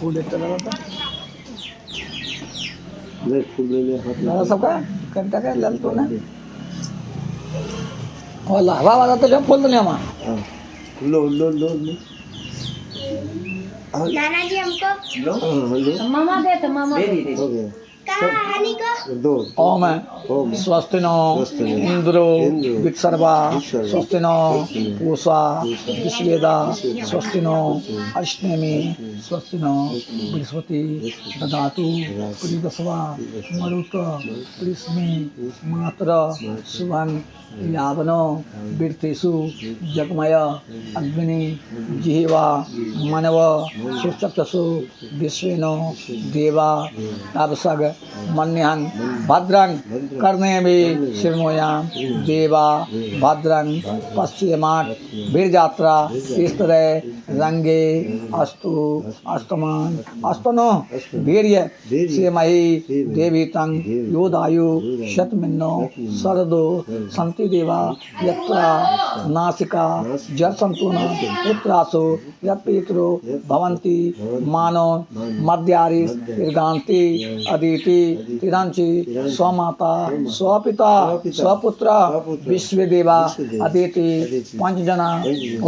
फूल इतना लगा था ले फूल ले हाथ में लगा सबका कंटा का लल तो ना और हवा वाला तो जब फूल तो नहीं हमारा हां लो लो लो लो नाना जी हमको लो लो मामा दे तो मामा दे हो गया कहानी को दो ओम ओम स्वस्ति नो स्वस्ति नो इंद्रो इंद्रो वित्सर्वा वित्सर्वा स्वस्ति नो स्वस्ति नो पूषा पूषा विश्वेदा विश्वेदा स्वस्ति नो स्वस्ति अष्टमी स्वस्ति नो बृहस्पति ददातु प्रियदस्वा मरुत प्रिस्मी मातर शुभं यावनो वृत्तिषु जगमय अग्नि जिह्वा मनव सुचक्षुषु विश्वेनो देवा तापसग मन्यहं भद्रं कर्णेभि शृणुयाम देवा भद्रं पश्येमात् वीरयात्रा इस तरह रंगे अस्तु अस्तमान अस्तनो वीर्य सेमहि देवी तंग योदायु शतमिन्नो शरदो संति देवा यत्रा नासिका जलसंतुन उत्तरासो यत्पितरो भवन्ति मानो मध्यारिस दीर्घान्ति अदिति तिरंचि स्वमाता स्वपिता स्वपुत्र विश्वदेवा अदिति पंचजना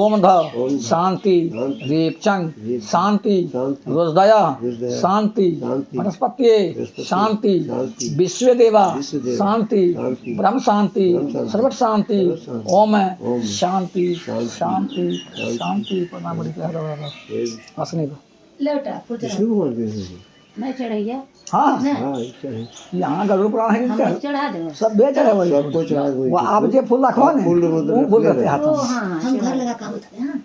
ओमध शांति दीपचंग शांति रोजदया शांति वनस्पत्ये शांति विश्वदेवा शांति ब्रह्म शांति सर्वट शांति ओम शांति शांति शांति प्रणाम हंसने को लौटा पूछ शुरू कर दे मैं चढ़ैया हाँ हां चढ़े यहाँ गरुड़ पुराण है हम इनका चढ़ा दे सब बेच रहे वही सब कुछ आ गई वो आप जो फूल रखवा ने फूल वो फूल रहते हाथ ओ में हां हम घर लगा काम होता है हां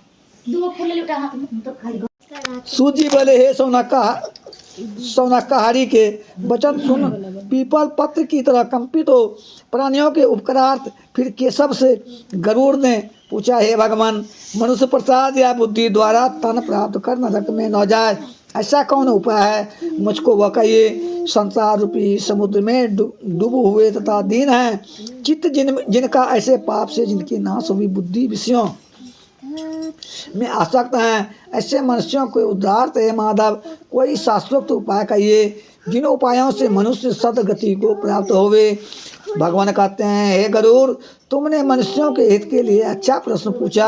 दो फूल ले लुटा हाथ में हम तो खाली सूजी बोले हे सौनकाहारी के वचन सुन पीपल पत्र की तरह कंपित हो प्राणियों के उपकारार्थ फिर केशव से गरुड़ ने पूछा हे भगवान मनुष्य प्रसाद या बुद्धि द्वारा तन प्राप्त कर नरक में न जाए ऐसा कौन उपाय है मुझको वह कहिए संसार रूपी समुद्र में डूबे हुए तथा दीन है चित्त जिनका ऐसे पाप से जिनकी नाश हुई बुद्धि विषयों में आसक्त हैं ऐसे मनुष्यों को उद्धार हे माधव कोई शास्त्रोक्त उपाय कहिए जिन उपायों से मनुष्य सदगति को प्राप्त होवे। भगवान कहते हैं हे गरुड़ तुमने मनुष्यों के हित के लिए अच्छा प्रश्न पूछा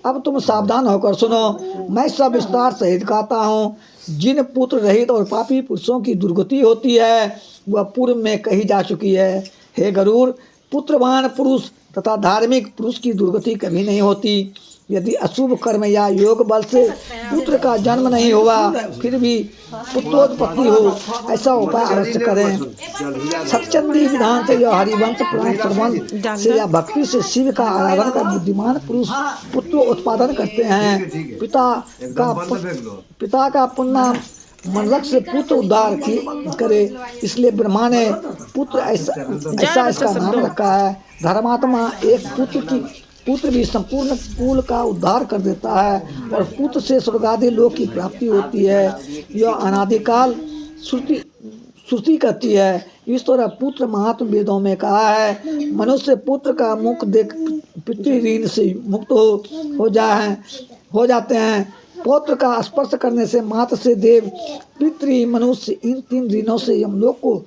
अब तुम सावधान होकर सुनो मैं सब विस्तार सहित कहता हूँ। जिन पुत्र रहित और पापी पुरुषों की दुर्गति होती है वह पूर्व में कही जा चुकी है। हे गरुड़ पुत्रवान पुरुष तथा धार्मिक पुरुष की दुर्गति कभी नहीं होती। यदि अशुभ कर्म या योग बल से पुत्र का जन्म नहीं हुआ फिर भी पुत्रोत्पत्ति हो ऐसा उपाय अवश्य करें। सचंदी विधान से या हरिवंश पुराण श्रवण से या भक्ति से शिव का आराधन कर बुद्धिमान पुरुष पुत्र उत्पादन करते हैं। पिता का पुण्य मनरक से पुत्र उद्धार करे इसलिए ब्रह्मा ने पुत्र ऐसा इसका नाम रखा है। धर्मात्मा एक पुत्र भी संपूर्ण कुल का उद्धार कर देता है और पुत्र से स्वर्गादि लोक की प्राप्ति होती है। यह अनादिकाल श्रुति कहती है। इस तरह पुत्र महात्म वेदों में कहा है मनुष्य पुत्र का मुख देख पितृ ऋण से मुक्त हो जाते हैं। पुत्र का स्पर्श करने से मात्र से देव पितृ मनुष्य इन तीन ऋणों से यमलोक को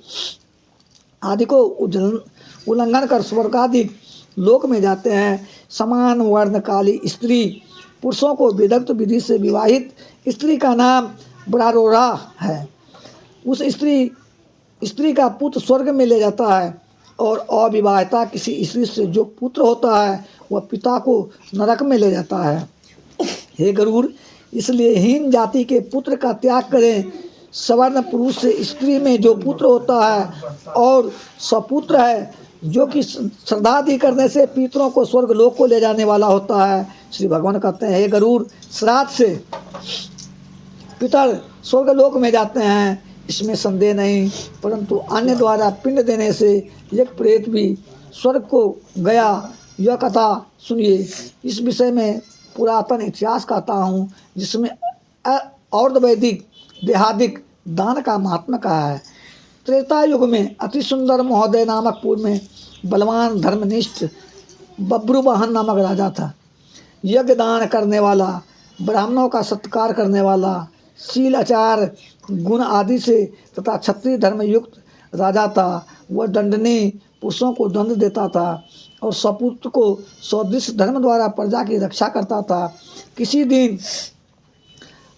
आदि को उल्लंघन कर स्वर्गादि लोक में जाते हैं। समान वर्णकाली स्त्री पुरुषों को विदग्ध विधि से विवाहित स्त्री का नाम ब्रारोरा है। उस स्त्री का पुत्र स्वर्ग में ले जाता है और अविवाहिता किसी स्त्री से जो पुत्र होता है वह पिता को नरक में ले जाता है। हे गरुड़ इसलिए हीन जाति के पुत्र का त्याग करें। सवर्ण पुरुष से स्त्री में जो पुत्र होता है और सपुत्र है जो कि श्रद्धादि करने से पितरों को स्वर्ग लोक को ले जाने वाला होता है। श्री भगवान कहते हैं हे गरुड़ श्राद्ध से पितर स्वर्ग लोक में जाते हैं इसमें संदेह नहीं, परंतु अन्य द्वारा पिंड देने से एक प्रेत भी स्वर्ग को गया। यह कथा सुनिए। इस विषय में पुरातन इतिहास कहता हूँ जिसमें और्धवैदिक देहादिक दान का महात्मा कहा है। त्रेता युग में अति सुंदर महोदय नामक पुर में बलवान धर्मनिष्ठ बब्रुवाहन नामक राजा था। यज्ञ दान करने वाला, ब्राह्मणों का सत्कार करने वाला, शील आचार गुण आदि से तथा क्षत्रिय धर्म युक्त राजा था। वह दंडनीय पुरुषों को दंड देता था और सपुत्र को सदृश धर्म द्वारा प्रजा की रक्षा करता था। किसी दिन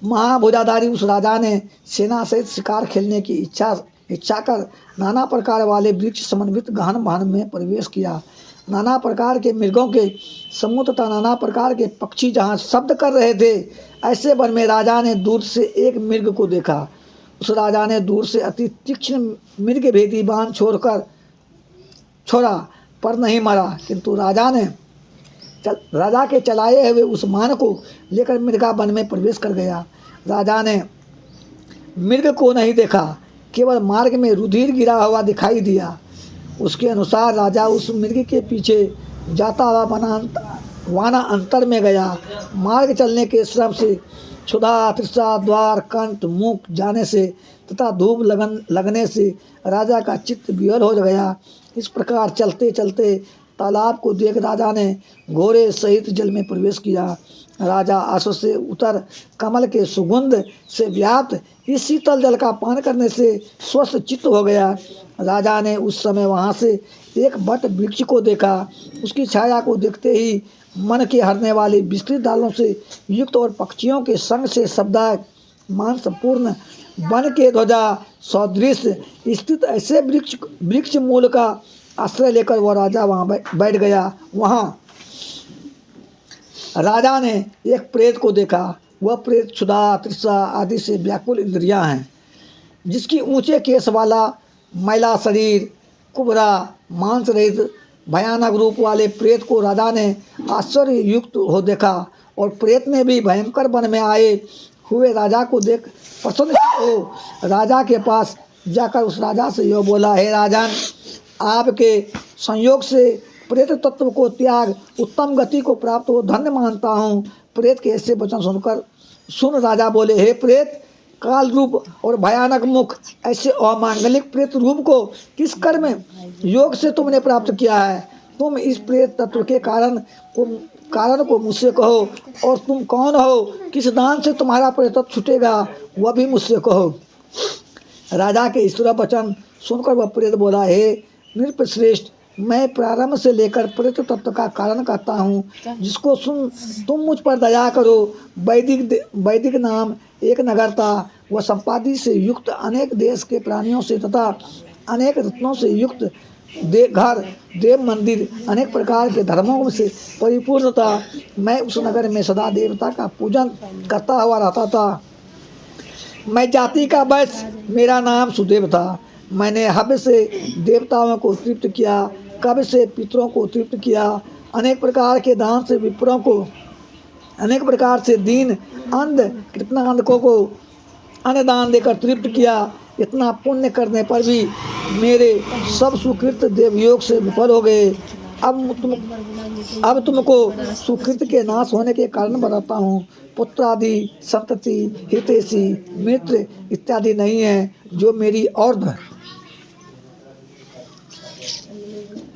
महाभुजाधारी उस राजा ने सेना सहित शिकार खेलने की इच्छा कर नाना प्रकार वाले वृक्ष समन्वित गहन वन में प्रवेश किया। नाना प्रकार के मृगों के समूह तथा नाना प्रकार के पक्षी जहाँ शब्द कर रहे थे, ऐसे वन में राजा ने दूर से एक मृग को देखा। उस राजा ने दूर से अति तीक्ष्ण मृग भेदी बाण छोड़ा पर नहीं मरा, किंतु राजा के चलाए हुए उस बाण को लेकर मृगा वन में प्रवेश कर गया। राजा ने मृग को नहीं देखा, केवल मार्ग में रुधिर गिरा हुआ दिखाई दिया। उसके अनुसार राजा उस मृग के पीछे जाता हुआ वाना अंतर में गया। मार्ग चलने के श्रम से, क्षुधा तृष्णा द्वार कंठ मुख जाने से तथा धूप लगने से राजा का चित्त विहल हो गया। इस प्रकार चलते चलते तालाब को देख राजा ने घोड़े सहित जल में प्रवेश किया। राजा आश्व से उतर कमल के सुगंध से व्याप्त इस शीतल जल का पान करने से स्वस्थ चित्त हो गया। राजा ने उस समय वहाँ से एक बट वृक्ष को देखा। उसकी छाया को देखते ही मन के हरने वाले विस्तृत डालों से युक्त और पक्षियों के संग से शब्दायक मांसपूर्ण वन के ध्वजा सदृश स्थित ऐसे वृक्ष मूल का आश्रय लेकर वह राजा वहाँ बैठ गया। वहाँ राजा ने एक प्रेत को देखा। वह प्रेत क्षुधा तृष्णा आदि से व्याकुल इंद्रियां हैं, जिसकी ऊंचे केस वाला मैला शरीर, कुबरा मांस रहित भयानक रूप वाले प्रेत को राजा ने आश्चर्य युक्त हो देखा। और प्रेत ने भी भयंकर वन में आए हुए राजा को देख प्रसन्न हो राजा के पास जाकर उस राजा से यह बोला, हे राजन, आपके संयोग से प्रेत तत्व को त्याग उत्तम गति को प्राप्त हो धन्य मानता हूँ। प्रेत के ऐसे वचन सुन राजा बोले, हे प्रेत, काल रूप और भयानक मुख ऐसे अमांगलिक प्रेत रूप को किस कर्म योग से तुमने प्राप्त किया है? तुम इस प्रेत तत्व के कारण को मुझसे कहो, और तुम कौन हो, किस दान से तुम्हारा प्रेत तत्व छूटेगा, वह भी मुझसे कहो। राजा के इस तरह वचन सुनकर वह प्रेत बोला, हे नृपश्रेष्ठ, मैं प्रारंभ से लेकर प्रेत तत्व का कारण कहता हूँ, जिसको सुन तुम मुझ पर दया करो। वैदिक नाम एक नगर था। वह संपादि से युक्त अनेक देश के प्राणियों से तथा अनेक रत्नों से युक्त घर देव मंदिर अनेक प्रकार के धर्मों से परिपूर्ण था। मैं उस नगर में सदा देवता का पूजन करता हुआ रहता था। मैं जाति का वैश्य, मेरा नाम सुदेव था। मैंने हव्य से देवताओं को तृप्त किया, कब्य से पितरों को तृप्त किया, अनेक प्रकार के दान से विप्रों को, अनेक प्रकार से दीन अंध कृतनांधकों को अन्नदान देकर तृप्त किया। इतना पुण्य करने पर भी मेरे सब सुकृत देवयोग से विफल हो गए। अब तुमको सुकृत के नाश होने के कारण बताता हूँ। पुत्र आदि, संतति, हितैषी, मित्र इत्यादि नहीं है, जो मेरी और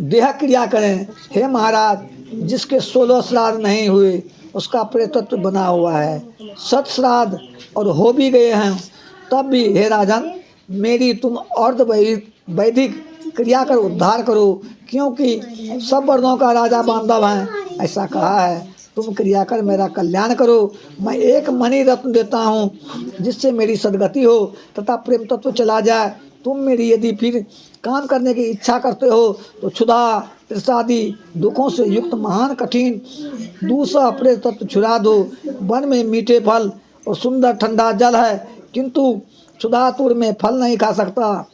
देह क्रिया करें। हे महाराज, जिसके 16 श्राद्ध नहीं हुए उसका प्रेतत्व बना हुआ है। 7 श्राद्ध और हो भी गए हैं, तब भी हे राजन, मेरी तुम अर्ध वैदिक क्रिया कर उद्धार करो, क्योंकि सब वर्णों का राजा बांधव है, ऐसा कहा है। तुम क्रिया कर मेरा कल्याण करो। मैं एक मणि रत्न देता हूँ, जिससे मेरी सदगति हो तथा प्रेम तत्व चला जाए। तुम मेरी यदि फिर काम करने की इच्छा करते हो तो क्षुधा तृष्णादि दुखों से युक्त महान कठिन दूसरा प्रेत तत्व छुड़ा दो। वन में मीठे फल और सुंदर ठंडा जल है, किंतु क्षुधातुर में फल नहीं खा सकता,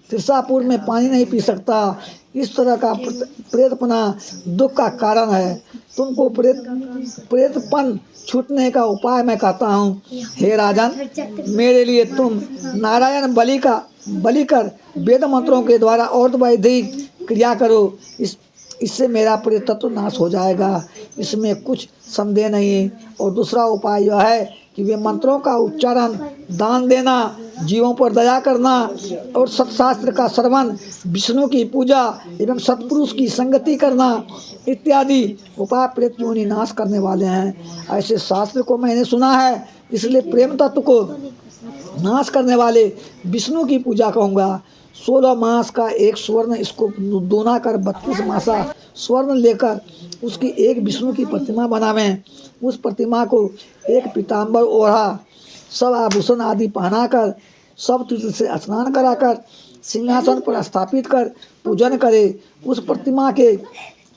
तृष्णापुर में पानी नहीं पी सकता। इस तरह का प्रेतपना दुख का कारण है। तुमको प्रेतपन छूटने का उपाय मैं कहता हूँ। हे राजन, मेरे लिए तुम नारायण बलि कर वेद मंत्रों के द्वारा और वैदिक क्रिया करो। इससे मेरा प्रेतत्व नाश हो जाएगा, इसमें कुछ संदेह नहीं है। और दूसरा उपाय यह है कि वे मंत्रों का उच्चारण, दान देना, जीवों पर दया करना और सत्शास्त्र का श्रवण, विष्णु की पूजा एवं सत्पुरुष की संगति करना इत्यादि उपाय प्रेत योनि नाश करने वाले हैं। ऐसे शास्त्र को मैंने सुना है, इसलिए प्रेम तत्व को नाश करने वाले विष्णु की पूजा कहूँगा। 16 मास का एक स्वर्ण, इसको दूना कर 32 मासा स्वर्ण लेकर उसकी एक विष्णु की प्रतिमा बनावें। उस प्रतिमा को एक पीताम्बर ओढ़ा, सब आभूषण आदि पहनाकर, सब तीर्थ से स्नान कराकर सिंहासन पर स्थापित कर पूजन करे। उस प्रतिमा के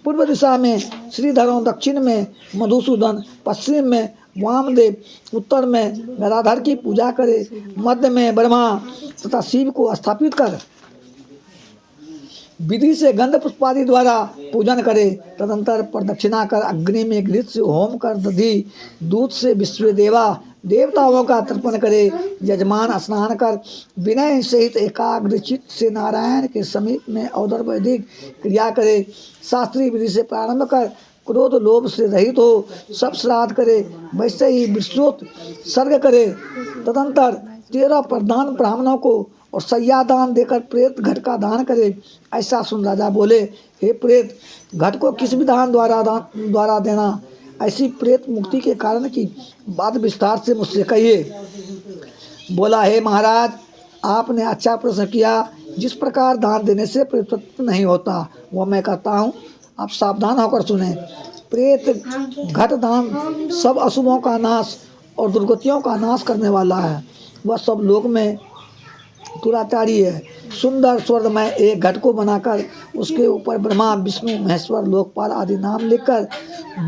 पूर्व दिशा में श्रीधरों, दक्षिण में मधुसूदन, पश्चिम में वामदेव, उत्तर में गदाधर की पूजा करे। मध्य में ब्रह्मा तथा शिव को स्थापित कर विधि से गंध पुष्पादि द्वारा पूजन करे। तदंतर प्रदक्षिणा कर अग्नि में घृत से होम कर दधी दूध से विश्व देवा देवताओं का तर्पण करे। यजमान स्नान कर विनय सहित एकाग्र चित्त से नारायण के समीप में अवधर वैदिक क्रिया करे। शास्त्रीय विधि से प्रारंभ कर क्रोध लोभ से रहित हो सब श्राद्ध करे। वैसे ही विस्तृत सर्ग करे। तदंतर 13 प्रधान ब्राह्मणों को और सैया दान देकर प्रेत घट का दान करे। ऐसा सुन राजा बोले, हे प्रेत, घट को किस विधान द्वारा देना? ऐसी प्रेत मुक्ति के कारण की बात विस्तार से मुझसे कहिए। बोला, हे महाराज, आपने अच्छा प्रश्न किया। जिस प्रकार दान देने से प्रेतत्व नहीं होता वह मैं कहता हूँ, आप सावधान होकर सुने। प्रेत घट दान सब अशुभों का नाश और दुर्गतियों का नाश करने वाला है। वह सब लोक में दुराचारी है। सुंदर स्वर्णमय एक घट को बनाकर उसके ऊपर ब्रह्मा, विष्णु, महेश्वर, लोकपाल आदि नाम लिखकर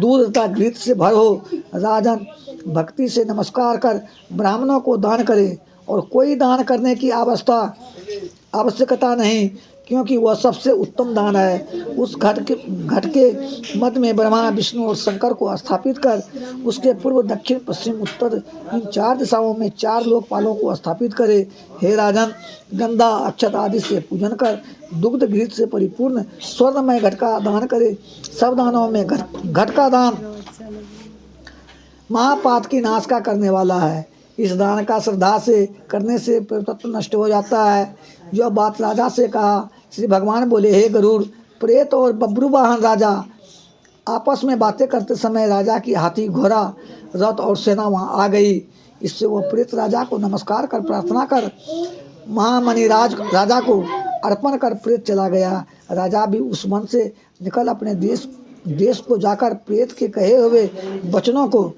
दूध तथा घृत से भरो। राजन, भक्ति से नमस्कार कर ब्राह्मणों को दान करे और कोई दान करने की आवश्यकता नहीं, क्योंकि वह सबसे उत्तम दान है। उस घट के मध्य में ब्रह्मा, विष्णु और शंकर को स्थापित कर उसके पूर्व, दक्षिण, पश्चिम, उत्तर इन 4 दिशाओं में 4 लोकपालों को स्थापित करे। हे राजन, गंधा अक्षत आदि से पूजन कर दुग्ध घृत से परिपूर्ण स्वर्णमय घट का दान करे। सब दानों में घट का दान महापात की नाश का करने वाला है। इस दान का श्रद्धा से करने से प्रेतत्व नष्ट हो जाता है। जो बात राजा से कहा, श्री भगवान बोले, हे गरुड़, प्रेत और बब्रू वाहन राजा आपस में बातें करते समय राजा की हाथी, घोड़ा, रथ और सेना वहाँ आ गई। इससे वो प्रेत राजा को नमस्कार कर प्रार्थना कर महामणि राजा को अर्पण कर प्रेत चला गया। राजा भी उस वन से निकल अपने देश को जाकर प्रेत के कहे हुए वचनों को,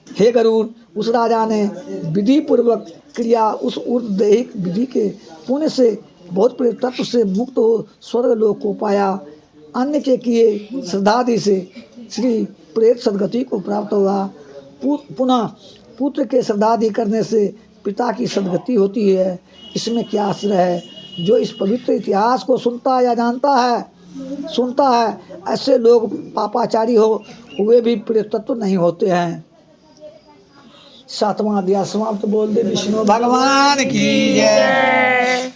हे गरुड़, उस राजा ने विधि पूर्वक क्रिया उस ऊर्ध्वदेहिक विधि के पुण्य से बहुत प्रेतत्व से मुक्त हो स्वर्ग लोक को पाया। अन्य के किए श्रद्धादि से श्री प्रेत सदगति को प्राप्त हुआ। पुनः पुत्र के श्रद्धादि करने से पिता की सदगति होती है। इसमें क्या आश्चर्य है? जो इस पवित्र इतिहास को सुनता है, ऐसे लोग पापाचारी हो हुए भी प्रेतत्व नहीं होते हैं। 7वां अध्याय समाप्त। बोल दे विष्णु भगवान की जय।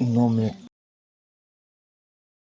9 मिनट